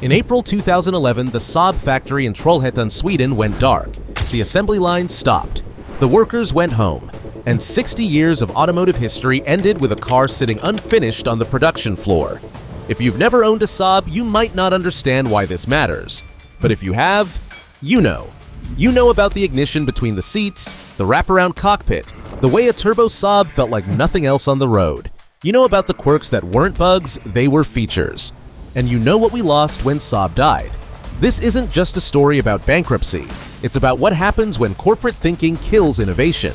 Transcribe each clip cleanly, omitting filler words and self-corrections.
In April 2011, the Saab factory in Trollhättan, Sweden went dark. The assembly line stopped. The workers went home. And 60 years of automotive history ended with a car sitting unfinished on the production floor. If you've never owned a Saab, you might not understand why this matters. But if you have, you know. You know about the ignition between the seats, the wraparound cockpit, the way a turbo Saab felt like nothing else on the road. You know about the quirks that weren't bugs, they were features. And you know what we lost when Saab died. This isn't just a story about bankruptcy. It's about what happens when corporate thinking kills innovation.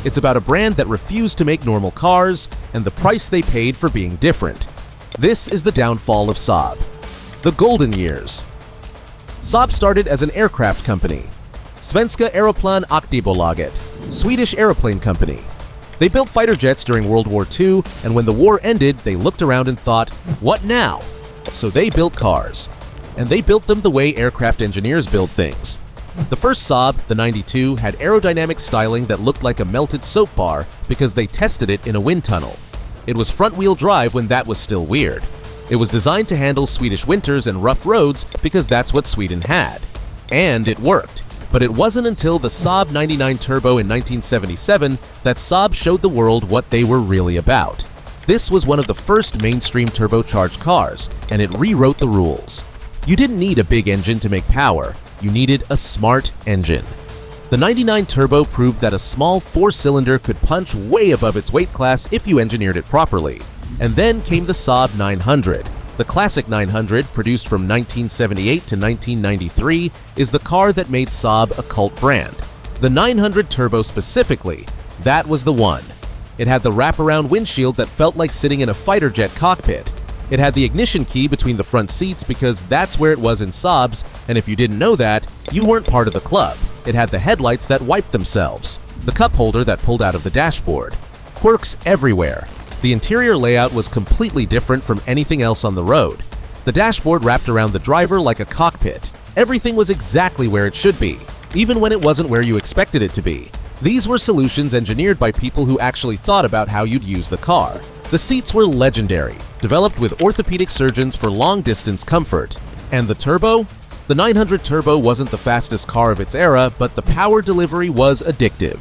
It's about a brand that refused to make normal cars and the price they paid for being different. This is the downfall of Saab. The golden years. Saab started as an aircraft company. Svenska Aeroplan Aktiebolaget, Swedish aeroplane company. They built fighter jets during World War II, and when the war ended, they looked around and thought, what now? So they built cars. And they built them the way aircraft engineers build things. The first Saab, the 92, had aerodynamic styling that looked like a melted soap bar because they tested it in a wind tunnel. It was front-wheel drive when that was still weird. It was designed to handle Swedish winters and rough roads because that's what Sweden had. And it worked. But it wasn't until the Saab 99 Turbo in 1977 that Saab showed the world what they were really about. This was one of the first mainstream turbocharged cars, and it rewrote the rules. You didn't need a big engine to make power, you needed a smart engine. The 99 Turbo proved that a small 4-cylinder could punch way above its weight class if you engineered it properly. And then came the Saab 900. The classic 900, produced from 1978 to 1993, is the car that made Saab a cult brand. The 900 Turbo specifically, that was the one. It had the wraparound windshield that felt like sitting in a fighter jet cockpit. It had the ignition key between the front seats because that's where it was in Saabs, and if you didn't know that, you weren't part of the club. It had the headlights that wiped themselves, the cup holder that pulled out of the dashboard. Quirks everywhere. The interior layout was completely different from anything else on the road. The dashboard wrapped around the driver like a cockpit. Everything was exactly where it should be, even when it wasn't where you expected it to be. These were solutions engineered by people who actually thought about how you'd use the car. The seats were legendary, developed with orthopedic surgeons for long-distance comfort. And the turbo? The 900 Turbo wasn't the fastest car of its era, but the power delivery was addictive.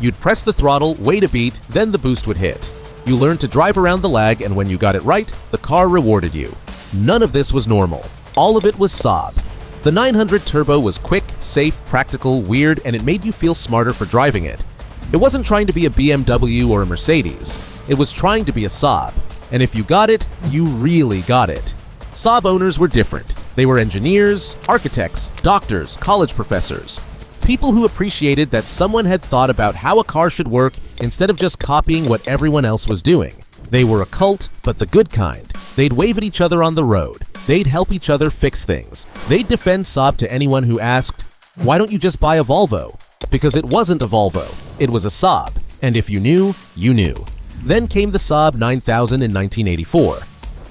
You'd press the throttle, wait a beat, then the boost would hit. You learned to drive around the lag, and when you got it right, the car rewarded you. None of this was normal. All of it was Saab. The 900 Turbo was quick, safe, practical, weird, and it made you feel smarter for driving it. It wasn't trying to be a BMW or a Mercedes. It was trying to be a Saab. And if you got it, you really got it. Saab owners were different. They were engineers, architects, doctors, college professors. People who appreciated that someone had thought about how a car should work instead of just copying what everyone else was doing. They were a cult, but the good kind. They'd wave at each other on the road. They'd help each other fix things. They'd defend Saab to anyone who asked, "Why don't you just buy a Volvo?" Because it wasn't a Volvo. It was a Saab. And if you knew, you knew. Then came the Saab 9000 in 1984.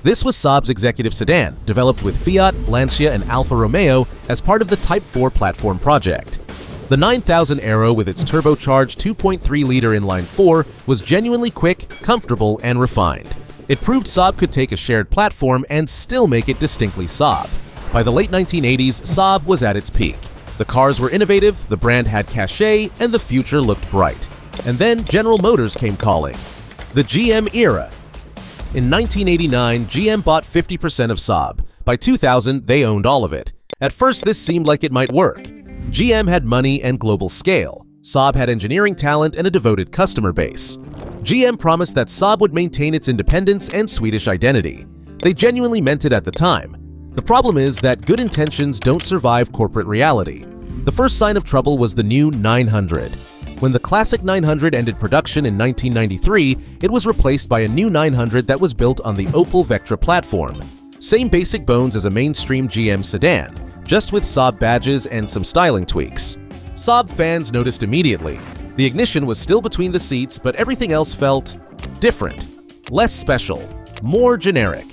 This was Saab's executive sedan, developed with Fiat, Lancia, and Alfa Romeo as part of the Type 4 platform project. The 9000 Aero with its turbocharged 2.3-liter inline-4 was genuinely quick, comfortable, and refined. It proved Saab could take a shared platform and still make it distinctly Saab. By the late 1980s, Saab was at its peak. The cars were innovative, the brand had cachet, and the future looked bright. And then General Motors came calling. The GM era. In 1989, GM bought 50% of Saab. By 2000, they owned all of it. At first, this seemed like it might work. GM had money and global scale. Saab had engineering talent and a devoted customer base. GM promised that Saab would maintain its independence and Swedish identity. They genuinely meant it at the time. The problem is that good intentions don't survive corporate reality. The first sign of trouble was the new 900. When the classic 900 ended production in 1993, it was replaced by a new 900 that was built on the Opel Vectra platform. Same basic bones as a mainstream GM sedan, just with Saab badges and some styling tweaks. Saab fans noticed immediately. The ignition was still between the seats, but everything else felt different, less special, more generic.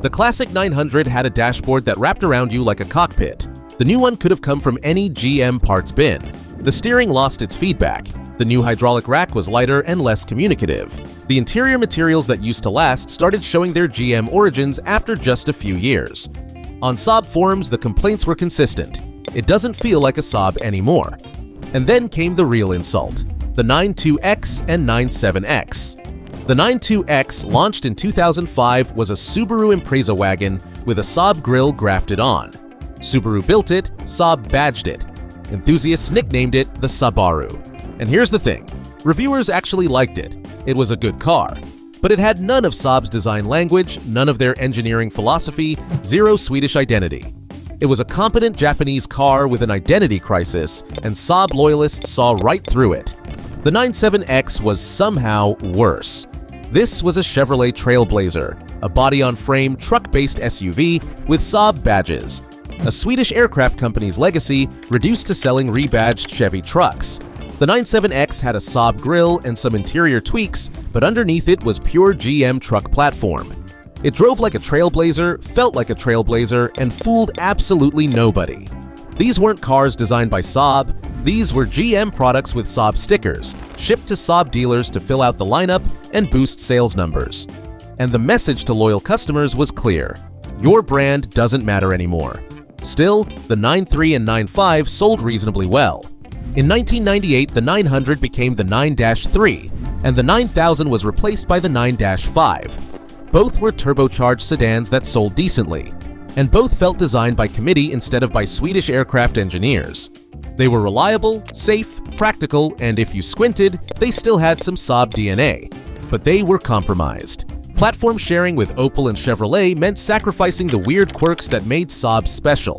The classic 900 had a dashboard that wrapped around you like a cockpit. The new one could have come from any GM parts bin. The steering lost its feedback. The new hydraulic rack was lighter and less communicative. The interior materials that used to last started showing their GM origins after just a few years. On Saab forums, the complaints were consistent. It doesn't feel like a Saab anymore. And then came the real insult: the 92X and 97X. The 92X, launched in 2005, was a Subaru Impreza wagon with a Saab grille grafted on. Subaru built it, Saab badged it. Enthusiasts nicknamed it the Saabaru. And here's the thing: reviewers actually liked it. It was a good car. But it had none of Saab's design language, none of their engineering philosophy, zero Swedish identity. It was a competent Japanese car with an identity crisis, and Saab loyalists saw right through it. The 97X was somehow worse. This was a Chevrolet Trailblazer, a body-on-frame, truck-based SUV with Saab badges. A Swedish aircraft company's legacy reduced to selling rebadged Chevy trucks. The 97X had a Saab grille and some interior tweaks, but underneath it was pure GM truck platform. It drove like a Trailblazer, felt like a Trailblazer, and fooled absolutely nobody. These weren't cars designed by Saab. These were GM products with Saab stickers, shipped to Saab dealers to fill out the lineup and boost sales numbers. And the message to loyal customers was clear: your brand doesn't matter anymore. Still, the 93 and 95 sold reasonably well. In 1998, the 900 became the 9-3, and the 9000 was replaced by the 9-5. Both were turbocharged sedans that sold decently, and both felt designed by committee instead of by Swedish aircraft engineers. They were reliable, safe, practical, and if you squinted, they still had some Saab DNA. But they were compromised. Platform sharing with Opel and Chevrolet meant sacrificing the weird quirks that made Saab special.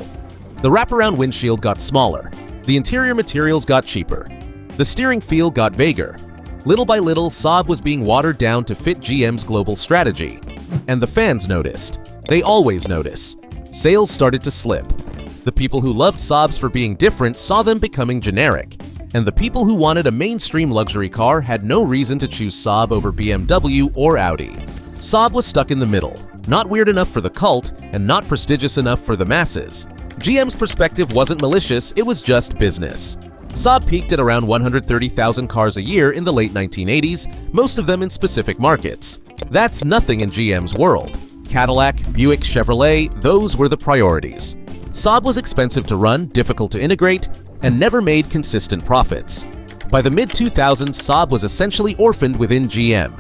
The wraparound windshield got smaller. The interior materials got cheaper. The steering feel got vaguer. Little by little, Saab was being watered down to fit GM's global strategy. And the fans noticed. They always notice. Sales started to slip. The people who loved Saabs for being different saw them becoming generic. And the people who wanted a mainstream luxury car had no reason to choose Saab over BMW or Audi. Saab was stuck in the middle, not weird enough for the cult and not prestigious enough for the masses. GM's perspective wasn't malicious, it was just business. Saab peaked at around 130,000 cars a year in the late 1980s, most of them in specific markets. That's nothing in GM's world. Cadillac, Buick, Chevrolet, those were the priorities. Saab was expensive to run, difficult to integrate, and never made consistent profits. By the mid-2000s, Saab was essentially orphaned within GM.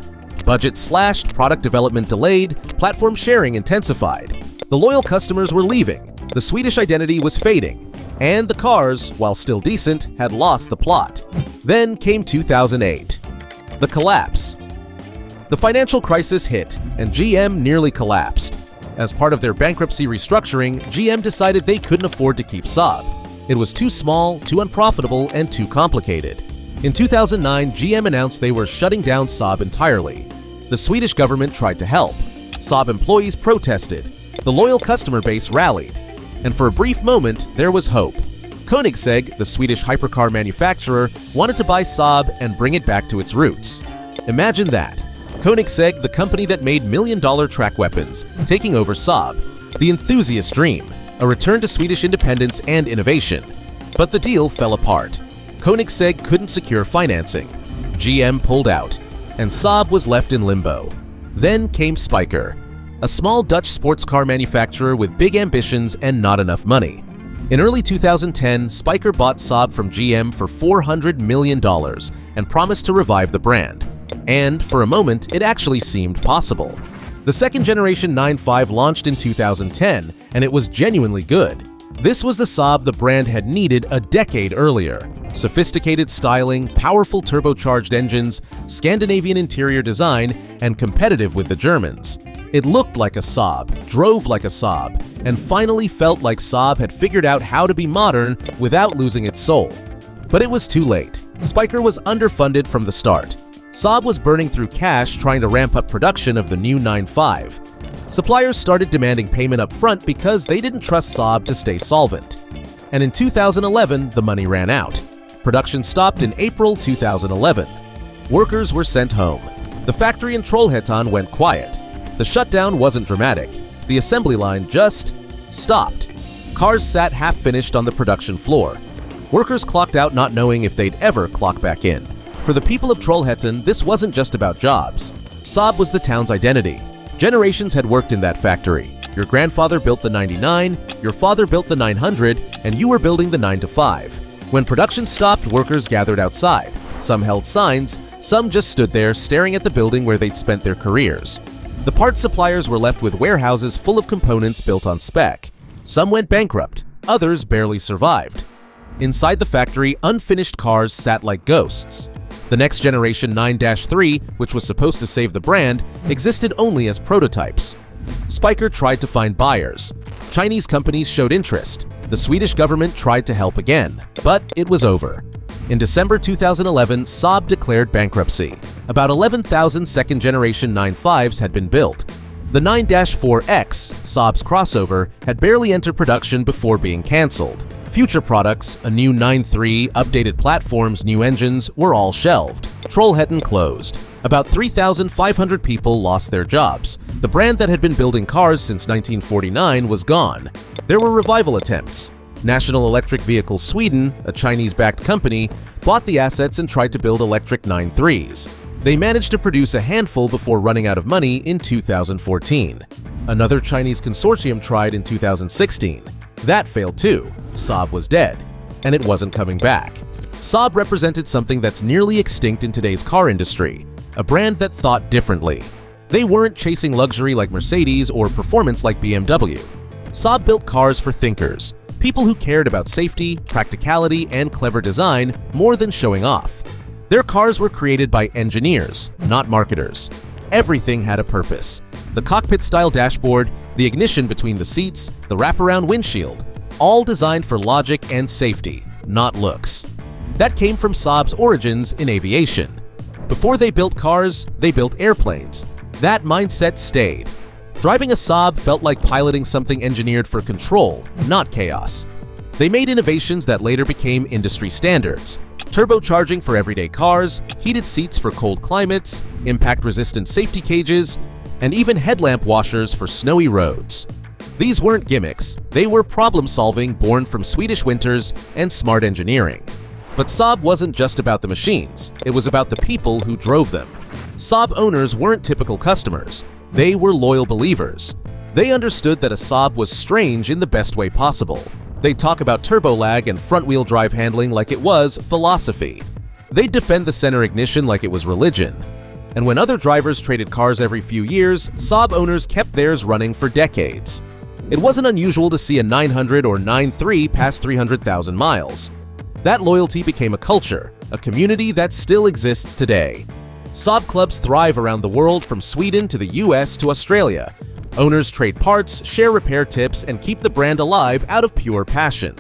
Budget slashed, product development delayed, platform sharing intensified. The loyal customers were leaving, the Swedish identity was fading, and the cars, while still decent, had lost the plot. Then came 2008. The collapse. The financial crisis hit, and GM nearly collapsed. As part of their bankruptcy restructuring, GM decided they couldn't afford to keep Saab. It was too small, too unprofitable, and too complicated. In 2009, GM announced they were shutting down Saab entirely. The Swedish government tried to help. Saab employees protested. The loyal customer base rallied. And for a brief moment, there was hope. Koenigsegg, the Swedish hypercar manufacturer, wanted to buy Saab and bring it back to its roots. Imagine that. Koenigsegg, the company that made million-dollar track weapons, taking over Saab. The enthusiast dream. A return to Swedish independence and innovation. But the deal fell apart. Koenigsegg couldn't secure financing. GM pulled out. And Saab was left in limbo. Then came Spyker, a small Dutch sports car manufacturer with big ambitions and not enough money. In early 2010, Spyker bought Saab from GM for $400 million and promised to revive the brand. And, for a moment, it actually seemed possible. The second-generation 9.5 launched in 2010, and it was genuinely good. This was the Saab the brand had needed a decade earlier. Sophisticated styling, powerful turbocharged engines, Scandinavian interior design, and competitive with the Germans. It looked like a Saab, drove like a Saab, and finally felt like Saab had figured out how to be modern without losing its soul. But it was too late. Spyker was underfunded from the start. Saab was burning through cash trying to ramp up production of the new 9.5. Suppliers started demanding payment up front because they didn't trust Saab to stay solvent. And in 2011, the money ran out. Production stopped in April 2011. Workers were sent home. The factory in Trollhättan went quiet. The shutdown wasn't dramatic. The assembly line just stopped. Cars sat half-finished on the production floor. Workers clocked out not knowing if they'd ever clock back in. For the people of Trollhättan, this wasn't just about jobs. Saab was the town's identity. Generations had worked in that factory. Your grandfather built the 99, your father built the 900, and you were building the 9 to 5. When production stopped, workers gathered outside. Some held signs, some just stood there staring at the building where they'd spent their careers. The parts suppliers were left with warehouses full of components built on spec. Some went bankrupt, others barely survived. Inside the factory, unfinished cars sat like ghosts. The next generation 9-3, which was supposed to save the brand, existed only as prototypes. Spyker tried to find buyers. Chinese companies showed interest. The Swedish government tried to help again, but it was over. In December 2011, Saab declared bankruptcy. About 11,000 second-generation 9.5s had been built. The 9-4X, Saab's crossover, had barely entered production before being cancelled. Future products, a new 9.3, updated platforms, new engines, were all shelved. Trollhättan closed. About 3,500 people lost their jobs. The brand that had been building cars since 1949 was gone. There were revival attempts. National Electric Vehicles Sweden, a Chinese-backed company, bought the assets and tried to build electric 9.3s. They managed to produce a handful before running out of money in 2014. Another Chinese consortium tried in 2016. That failed too. Saab was dead, and it wasn't coming back. Saab represented something that's nearly extinct in today's car industry, a brand that thought differently. They weren't chasing luxury like Mercedes or performance like BMW. Saab built cars for thinkers, people who cared about safety, practicality, and clever design more than showing off. Their cars were created by engineers, not marketers. Everything had a purpose. The cockpit-style dashboard, the ignition between the seats, the wraparound windshield, all designed for logic and safety, not looks. That came from Saab's origins in aviation. Before they built cars, they built airplanes. That mindset stayed. Driving a Saab felt like piloting something engineered for control, not chaos. They made innovations that later became industry standards. Turbocharging for everyday cars, heated seats for cold climates, impact-resistant safety cages, and even headlamp washers for snowy roads. These weren't gimmicks, they were problem-solving born from Swedish winters and smart engineering. But Saab wasn't just about the machines, it was about the people who drove them. Saab owners weren't typical customers, they were loyal believers. They understood that a Saab was strange in the best way possible. They'd talk about turbo lag and front-wheel drive handling like it was philosophy. They'd defend the center ignition like it was religion. And when other drivers traded cars every few years, Saab owners kept theirs running for decades. It wasn't unusual to see a 900 or 9.3 pass 300,000 miles. That loyalty became a culture, a community that still exists today. Saab clubs thrive around the world from Sweden to the US to Australia. Owners trade parts, share repair tips, and keep the brand alive out of pure passion.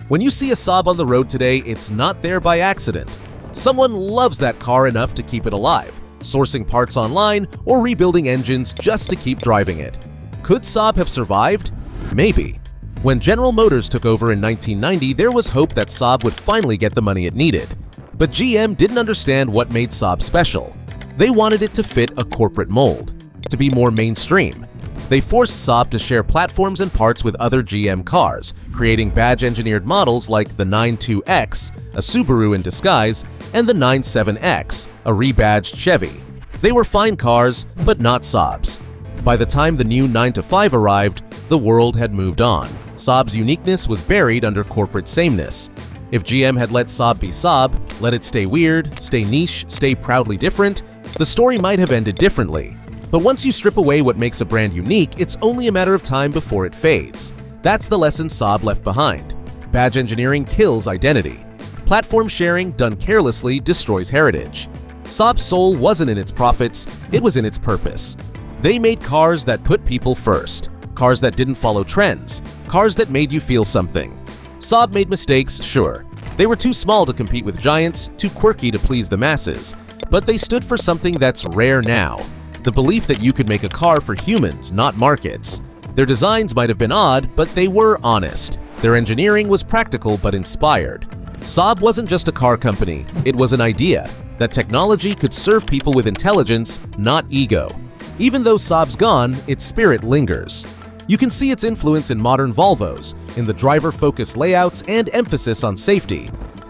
When you see a Saab on the road today, it's not there by accident. Someone loves that car enough to keep it alive, sourcing parts online or rebuilding engines just to keep driving it. Could Saab have survived? Maybe. When General Motors took over in 1990, there was hope that Saab would finally get the money it needed. But GM didn't understand what made Saab special. They wanted it to fit a corporate mold, to be more mainstream. They forced Saab to share platforms and parts with other GM cars, creating badge-engineered models like the 92X, a Subaru in disguise, and the 97X, a rebadged Chevy. They were fine cars, but not Saab's. By the time the new 9 to 5 arrived, the world had moved on. Saab's uniqueness was buried under corporate sameness. If GM had let Saab be Saab, let it stay weird, stay niche, stay proudly different, the story might have ended differently. But once you strip away what makes a brand unique, it's only a matter of time before it fades. That's the lesson Saab left behind. Badge engineering kills identity. Platform sharing done carelessly destroys heritage. Saab's soul wasn't in its profits, it was in its purpose. They made cars that put people first. Cars that didn't follow trends. Cars that made you feel something. Saab made mistakes, sure. They were too small to compete with giants, too quirky to please the masses. But they stood for something that's rare now. The belief that you could make a car for humans, not markets. Their designs might have been odd, but they were honest. Their engineering was practical but inspired. Saab wasn't just a car company, it was an idea that technology could serve people with intelligence, not ego. Even though Saab's gone, its spirit lingers. You can see its influence in modern Volvos, in the driver-focused layouts and emphasis on safety.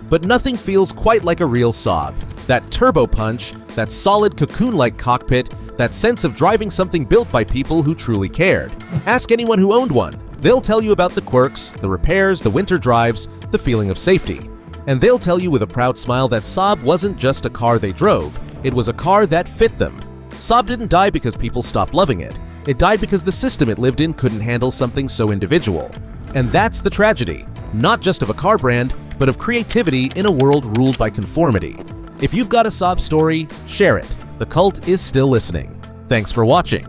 But nothing feels quite like a real Saab. That turbo punch, that solid cocoon-like cockpit, that sense of driving something built by people who truly cared. Ask anyone who owned one. They'll tell you about the quirks, the repairs, the winter drives, the feeling of safety. And they'll tell you with a proud smile that Saab wasn't just a car they drove, it was a car that fit them. Saab didn't die because people stopped loving it. It died because the system it lived in couldn't handle something so individual. And that's the tragedy, not just of a car brand, but of creativity in a world ruled by conformity. If you've got a Saab story, share it. The cult is still listening. Thanks for watching.